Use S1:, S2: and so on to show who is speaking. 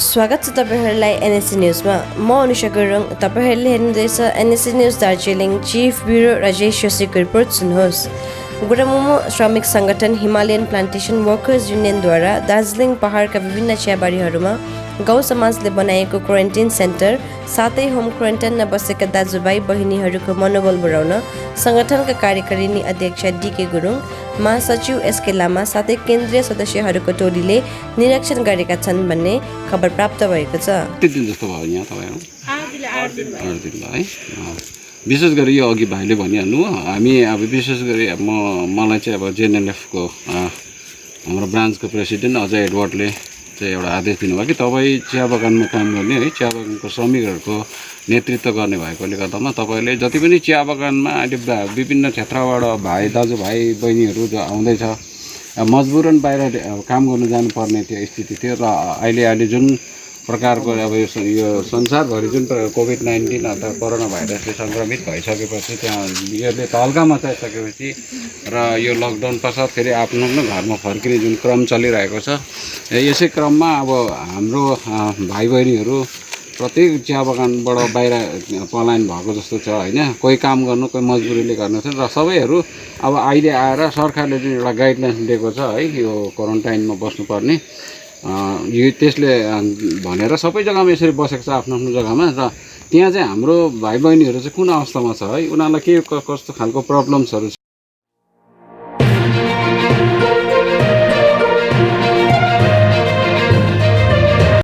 S1: स्वागत छ तपाईहरुलाई एनएससी न्यूजमा। म अनुषा गुरुङ। तपाईहरुले हेर्नुहुँदैछ NSC news Darjeeling chief bureau Rajesh जोशीको रिपोर्ट सुन्नुहोस्। गुरामुमो श्रमिक संगठन हिमालयन प्लान्टेसन वर्कर्स युनियनद्वारा दार्जिलिङ पहाडका विभिन्न चियाबारीहरूमा गाउँ समाजले बनाएको क्वारेन्टाइन सेन्टर साथै होम क्वारेन्टाइनमा बसेका दाजुभाइ बहिनीहरूको मनोबल बढाउन संगठनका कार्यकारिणी अध्यक्ष डीके गुरुङ, महासचिव एसके लामा साथै केन्द्रीय सदस्यहरूको टोलीले निरीक्षण गरेका छन् भन्ने खबर प्राप्त भएको छ।
S2: विशेष गरी यो अघि भाइले भनिहाल्नु हामी अब विशेष गरी मलाई चाहिँ अब जेएनएलएफको हाम्रो ब्रान्चको प्रेसिडेन्ट अजय एडवर्डले चाहिँ एउटा आदेश दिनुभयो कि तपाईँ चिया बगानमा काम गर्ने है चिया बगानको श्रमिकहरूको नेतृत्व गर्ने भएकोले गर्दामा तपाईँले जति पनि चिया बगानमा अहिले विभिन्न क्षेत्रबाट दाजुभाइ बहिनीहरू आउँदैछ मजबुरन बाहिर काम गर्नु जानुपर्ने थियो स्थिति थियो र अहिले जुन प्रकारको अब यो संसारभरि जुन कोभिड-19 अथवा कोरोना भाइरसले सङ्क्रमित भइसकेपछि त्यहाँ यसले तहल्का मचाइसकेपछि र यो लकडाउन पश्चात फेरि आफ्नो घरमा फर्किने जुन क्रम चलिरहेको छ यसै क्रममा अब हाम्रो भाइ बहिनीहरू प्रत्येक चिया बगानबाट बाहिर पलायन भएको जस्तो छ होइन। कोही काम गर्नु कोही मजबुरीले गर्नु छ र सबैहरू अब अहिले आएर सरकारले जुन एउटा गाइडलाइन्स दिएको छ है यो क्वारेन्टाइनमा बस्नुपर्ने यो त्यसले भनेर सबै जग्गामा यसरी बसेको छ आफ्नो जग्गामा र त्यहाँ चाहिँ हाम्रो भाइ बहिनीहरू चाहिँ कुन अवस्थामा छ है उनीहरूलाई के कस्तो खालको प्रब्लम्सहरू छ